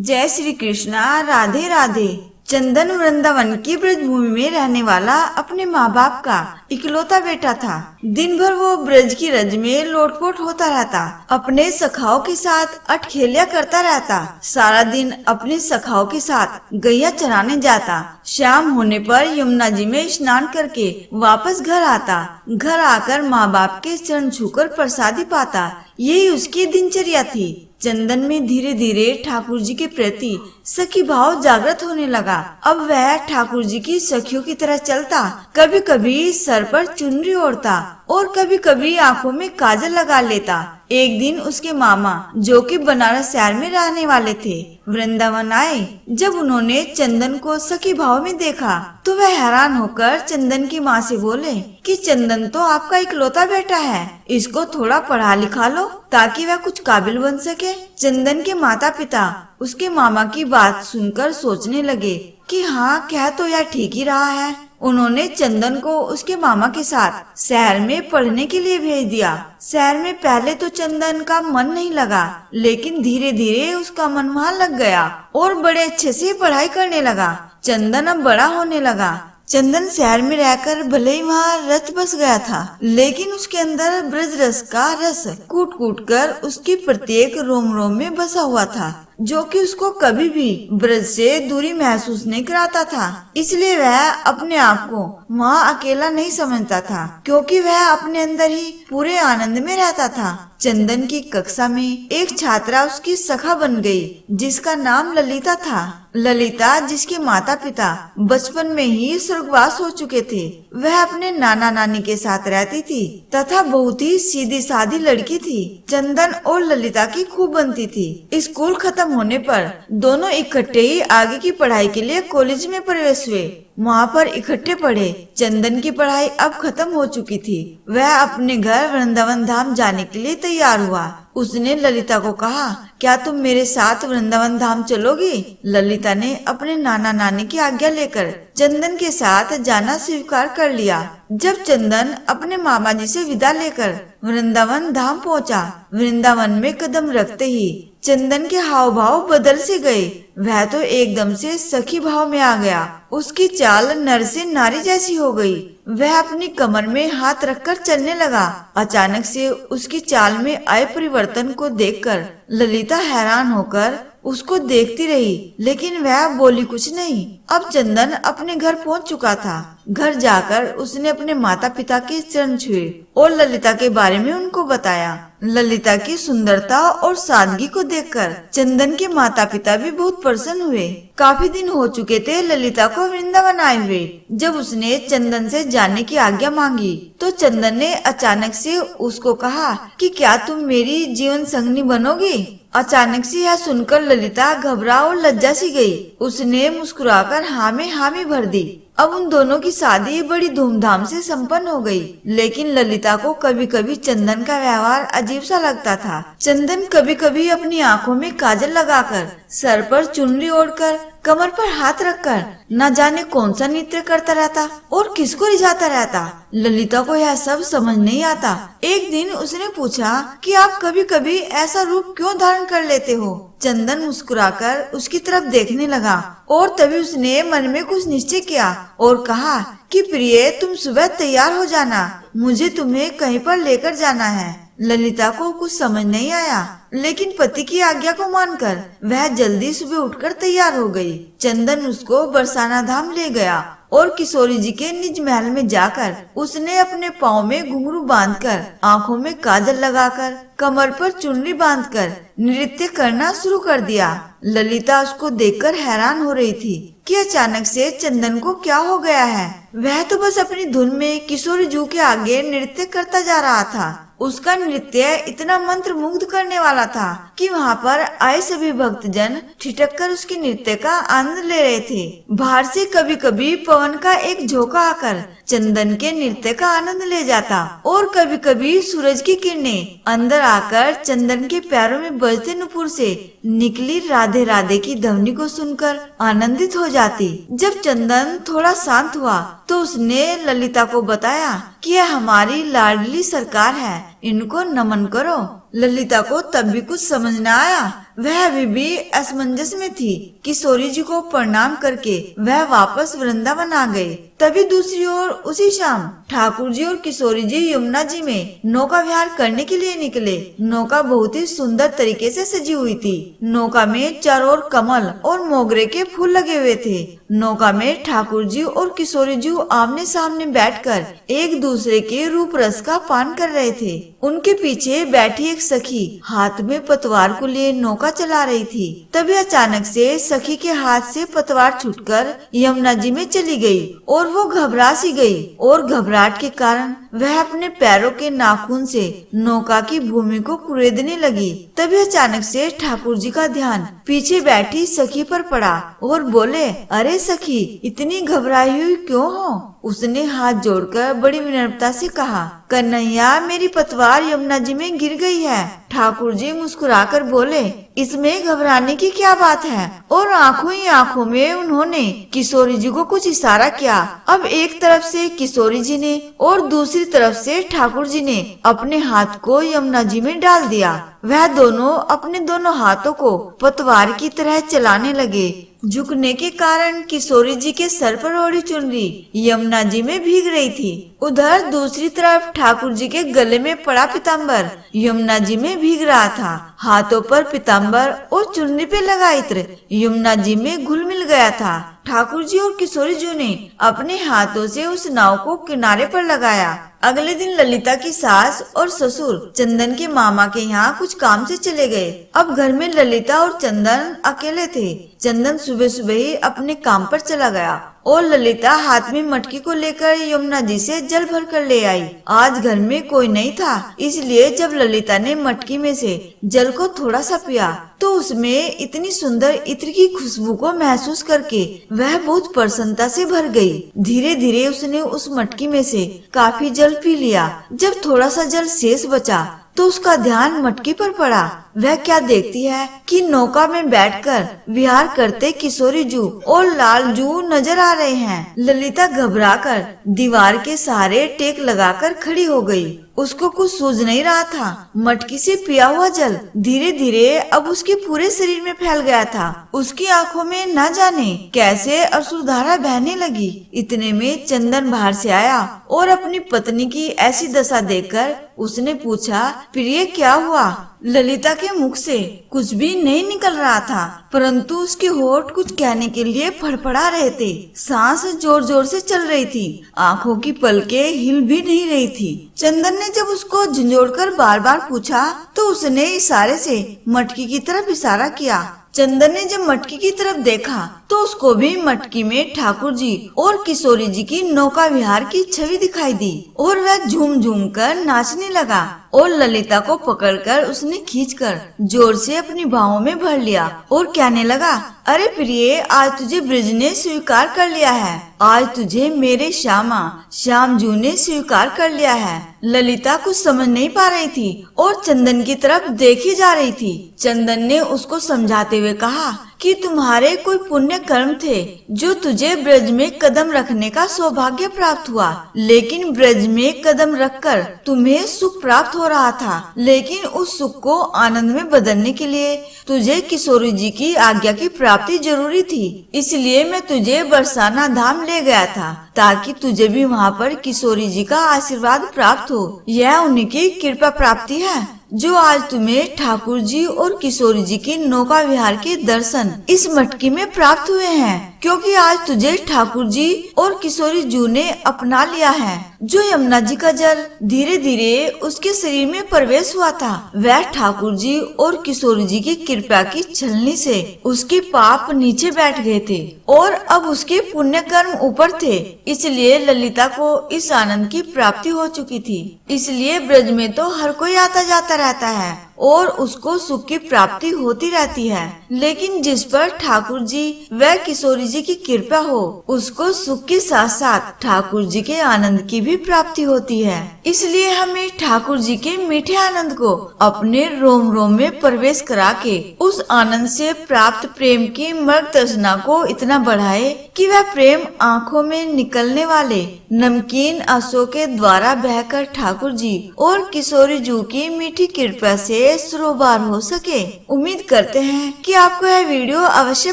जय श्री कृष्णा। राधे राधे। चंदन वृंदावन की ब्रज भूमि में रहने वाला अपने माँ बाप का इकलौता बेटा था। दिन भर वो ब्रज की रज में लोटपोट होता रहता, अपने सखाओं के साथ अठखेलिया करता रहता। सारा दिन अपने सखाओं के साथ गैया चराने जाता। शाम होने पर यमुना जी में स्नान करके वापस घर आता। घर आकर माँ बाप के चरण छूकर प्रसादी पाता। यही उसकी दिनचर्या थी। चंदन में धीरे धीरे ठाकुर जी के प्रति सखी भाव जागृत होने लगा। अब वह ठाकुर जी की सखियों की तरह चलता। कभी कभी सर पर चुनरी ओढ़ता और कभी कभी आंखों में काजल लगा लेता। एक दिन उसके मामा, जो कि बनारस शहर में रहने वाले थे, वृंदावन आए। जब उन्होंने चंदन को सखी भाव में देखा तो वह हैरान होकर चंदन की माँ से बोले कि चंदन तो आपका इकलौता बेटा है, इसको थोड़ा पढ़ा लिखा लो ताकि वह कुछ काबिल बन सके। चंदन के माता पिता उसके मामा की बात सुनकर सोचने लगे कि हाँ, कह तो यह ठीक ही रहा है। उन्होंने चंदन को उसके मामा के साथ शहर में पढ़ने के लिए भेज दिया। शहर में पहले तो चंदन का मन नहीं लगा, लेकिन धीरे धीरे उसका मन वहाँ लग गया और बड़े अच्छे से पढ़ाई करने लगा। चंदन अब बड़ा होने लगा। चंदन शहर में रहकर भले ही वहाँ रच बस गया था, लेकिन उसके अंदर ब्रज रस का रस कूट कूट कर उसकी प्रत्येक रोम रोम में बसा हुआ था, जो कि उसको कभी भी ब्रज से दूरी महसूस नहीं कराता था। इसलिए वह अपने आप को वहाँ अकेला नहीं समझता था, क्योंकि वह अपने अंदर ही पूरे आनंद में रहता था। चंदन की कक्षा में एक छात्रा उसकी सखा बन गई, जिसका नाम ललिता था। ललिता, जिसके माता पिता बचपन में ही स्वर्गवास हो चुके थे, वह अपने नाना नानी के साथ रहती थी तथा बहुत ही सीधी सादी लड़की थी। चंदन और ललिता की खूब बनती थी। स्कूल खत्म होने पर दोनों इकट्ठे ही आगे की पढ़ाई के लिए कॉलेज में प्रवेश हुए। वहाँ पर इकट्ठे पढ़े। चंदन की पढ़ाई अब खत्म हो चुकी थी। वह अपने घर वृंदावन धाम जाने के लिए तैयार हुआ। उसने ललिता को कहा, क्या तुम मेरे साथ वृंदावन धाम चलोगी? ललिता ने अपने नाना नानी की आज्ञा लेकर चंदन के साथ जाना स्वीकार कर लिया। जब चंदन अपने मामा जी से विदा लेकर वृंदावन धाम पहुंचा, वृंदावन में कदम रखते ही चंदन के हाव भाव बदल से गए। वह तो एकदम से सखी भाव में आ गया। उसकी चाल नर से नारी जैसी हो गई। वह अपनी कमर में हाथ रखकर चलने लगा। अचानक से उसकी चाल में आए परिवर्तन को देखकर ललिता हैरान होकर उसको देखती रही, लेकिन वह बोली कुछ नहीं। अब चंदन अपने घर पहुंच चुका था। घर जाकर उसने अपने माता पिता के चरण छुए और ललिता के बारे में उनको बताया। ललिता की सुंदरता और सादगी को देखकर चंदन के माता पिता भी बहुत प्रसन्न हुए। काफी दिन हो चुके थे ललिता को वृंदावन आए हुए। जब उसने चंदन से जाने की आज्ञा मांगी तो चंदन ने अचानक से उसको कहा कि क्या तुम मेरी जीवन संगनी बनोगी? अचानक से यह सुनकर ललिता घबरा और लज्जा सी गई। उसने मुस्कुराकर हाँ में हामी भर दी। अब उन दोनों की शादी बड़ी धूमधाम से संपन्न हो गई, लेकिन ललिता को कभी कभी चंदन का व्यवहार अजीब सा लगता था। चंदन कभी कभी अपनी आंखों में काजल लगाकर, सर पर चुनरी ओढ़कर, कमर पर हाथ रखकर न जाने कौन सा नृत्य करता रहता और किसको रिझाता रहता। ललिता को यह सब समझ नहीं आता। एक दिन उसने पूछा कि आप कभी कभी ऐसा रूप क्यों धारण कर लेते हो? चंदन मुस्कुराकर उसकी तरफ देखने लगा और तभी उसने मन में कुछ निश्चय किया और कहा कि प्रिय, तुम सुबह तैयार हो जाना, मुझे तुम्हें कहीं पर लेकर जाना है। ललिता को कुछ समझ नहीं आया, लेकिन पति की आज्ञा को मानकर वह जल्दी सुबह उठकर तैयार हो गई। चंदन उसको बरसाना धाम ले गया और किशोरी जी के निज महल में जाकर उसने अपने पाँव में घुंघरू बांधकर, आंखों में काजल लगाकर, कमर पर चुनरी बांधकर नृत्य करना शुरू कर दिया। ललिता उसको देखकर हैरान हो रही थी कि अचानक से चंदन को क्या हो गया है। वह तो बस अपनी धुन में किशोरी जी के आगे नृत्य करता जा रहा था। उसका नृत्य इतना मंत्र मुग्ध करने वाला था कि वहाँ पर आए सभी भक्तजन ठिठक कर उसके नृत्य का आनंद ले रहे थे। बाहर से कभी कभी पवन का एक झोंका आकर चंदन के नृत्य का आनंद ले जाता और कभी कभी सूरज की किरणें अंदर आकर चंदन के पैरों में बजते नुपुर से निकली राधे राधे की ध्वनि को सुनकर आनंदित हो जाती। जब चंदन थोड़ा शांत हुआ तो उसने ललिता को बताया कि यह हमारी लाडली सरकार है, इनको नमन करो। ललिता को तब भी कुछ समझ न आया, वह अभी भी असमंजस में थी। किशोरी जी को प्रणाम करके वह वापस वृंदावन आ गए। तभी दूसरी ओर उसी शाम ठाकुर जी और किशोरी जी यमुना जी में नौका विहार करने के लिए निकले। नौका बहुत ही सुंदर तरीके से सजी हुई थी। नौका में चारों ओर कमल और मोगरे के फूल लगे हुए थे। नौका में ठाकुर जी और किशोरी जी आमने सामने बैठकर एक दूसरे के रूप रस का पान कर रहे थे। उनके पीछे बैठी एक सखी हाथ में पतवार को लिए नौका चला रही थी। तभी अचानक से सखी के हाथ से पतवार छूटकर यमुना जी में चली गई और वो घबरा सी गई और घबराहट के कारण वह अपने पैरों के नाखून से नौका की भूमि को कुरेदने लगी। तभी अचानक से ठाकुर जी का ध्यान पीछे बैठी सखी पर पड़ा और बोले, अरे सखी, इतनी घबराई हुई क्यों हो? उसने हाथ जोड़कर बड़ी विनम्रता से कहा, कन्हैया, मेरी पतवार यमुना जी में गिर गई है। ठाकुर जी मुस्कुराकर बोले, इसमें घबराने की क्या बात है? और आंखों ही आंखों में उन्होंने किशोरी जी को कुछ इशारा किया। अब एक तरफ से किशोरी जी ने और दूसरी तरफ से ठाकुर जी ने अपने हाथ को यमुना जी में डाल दिया। वह दोनों अपने दोनों हाथों को पतवार की तरह चलाने लगे। झुकने के कारण किशोरी जी के सर पर ओढ़ी चुनरी यमुना जी में भीग रही थी। उधर दूसरी तरफ ठाकुर जी के गले में पड़ा पीताम्बर यमुना जी में भीग रहा था। हाथों पर पीताम्बर और चुनरी पे लगा इत्र यमुना जी में घुल मिल गया था। ठाकुर जी और किशोरी जी ने अपने हाथों से उस नाव को किनारे पर लगाया। अगले दिन ललिता की सास और ससुर चंदन के मामा के यहाँ कुछ काम से चले गए। अब घर में ललिता और चंदन अकेले थे। चंदन सुबह सुबह ही अपने काम पर चला गया और ललिता हाथ में मटकी को लेकर यमुना जी से जल भर कर ले आई। आज घर में कोई नहीं था, इसलिए जब ललिता ने मटकी में से जल को थोड़ा सा पिया तो उसमें इतनी सुंदर इत्र की खुशबू को महसूस करके वह बहुत प्रसन्नता से भर गई। धीरे धीरे उसने उस मटकी में से काफी जल पी लिया। जब थोड़ा सा जल शेष बचा तो उसका ध्यान मटकी पर पड़ा। वह क्या देखती है कि नौका में बैठकर विहार करते किशोरी जू और लाल जू नजर आ रहे हैं। ललिता घबराकर दीवार के सहारे टेक लगाकर खड़ी हो गई। उसको कुछ सूझ नहीं रहा था। मटकी से पिया हुआ जल धीरे धीरे अब उसके पूरे शरीर में फैल गया था। उसकी आंखों में न जाने कैसे अश्रुधारा बहने लगी। इतने में चंदन बाहर से आया और अपनी पत्नी की ऐसी दशा देखकर उसने पूछा, प्रिय, क्या हुआ? ललिता के मुख से कुछ भी नहीं निकल रहा था, परंतु उसके होठ कुछ कहने के लिए फड़फड़ा रहे थे। सांस जोर जोर से चल रही थी। आंखों की पलकें हिल भी नहीं रही थी। चंदन ने जब उसको झंझोड़कर बार बार पूछा तो उसने इशारे से मटकी की तरफ इशारा किया। चंदन ने जब मटकी की तरफ देखा तो उसको भी मटकी में ठाकुर जी और किशोरी जी की नौका विहार की छवि दिखाई दी और वह झूम झूम कर नाचने लगा और ललिता को पकड़कर उसने खींचकर जोर से अपनी बाहों में भर लिया और कहने लगा, अरे प्रिय, आज तुझे ब्रज ने स्वीकार कर लिया है। आज तुझे मेरे श्याम जू ने स्वीकार कर लिया है। ललिता कुछ समझ नहीं पा रही थी और चंदन की तरफ देखी जा रही थी। चंदन ने उसको समझाते हुए कहा कि तुम्हारे कोई पुण्य कर्म थे जो तुझे ब्रज में कदम रखने का सौभाग्य प्राप्त हुआ, लेकिन ब्रज में कदम रखकर तुम्हें सुख प्राप्त हो रहा था, लेकिन उस सुख को आनंद में बदलने के लिए तुझे किशोरी जी की आज्ञा की प्राप्ति जरूरी थी। इसलिए मैं तुझे बरसाना धाम ले गया था ताकि तुझे भी वहाँ पर किशोरी जी का आशीर्वाद प्राप्त हो। यह उन्हीं की कृपा प्राप्ति है जो आज तुम्हें ठाकुर जी और किशोरी जी की नौका विहार के दर्शन इस मटकी में प्राप्त हुए हैं, क्योंकि आज तुझे ठाकुर जी और किशोरी जू ने अपना लिया है। जो यमुना जी का जल धीरे धीरे उसके शरीर में प्रवेश हुआ था, वह ठाकुर जी और किशोरी जी की कृपा की छलनी से उसके पाप नीचे बैठ गए थे और अब उसके पुण्य कर्म ऊपर थे। इसलिए ललिता को इस आनंद की प्राप्ति हो चुकी थी। इसलिए ब्रज में तो हर कोई आता जाता रहता है और उसको सुख की प्राप्ति होती रहती है, लेकिन जिस पर ठाकुर जी व किशोरी जी की कृपा हो उसको सुख के साथ साथ ठाकुर जी के आनंद की भी प्राप्ति होती है। इसलिए हमें ठाकुर जी के मीठे आनंद को अपने रोम रोम में प्रवेश करा के उस आनंद से प्राप्त प्रेम की मर्ग तृष्णा को इतना बढ़ाए कि वह प्रेम आँखों में निकलने वाले नमकीन आंसुओं के द्वारा बहकर ठाकुर जी और किशोरी जू की मीठी कृपा से सरोबार हो सके। उम्मीद करते हैं कि आपको यह वीडियो अवश्य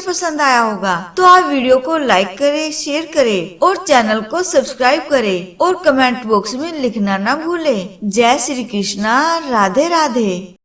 पसंद आया होगा। तो आप वीडियो को लाइक करें, शेयर करें और चैनल को सब्सक्राइब करें और कमेंट बॉक्स में लिखना न भूलें। जय श्री कृष्णा, राधे राधे।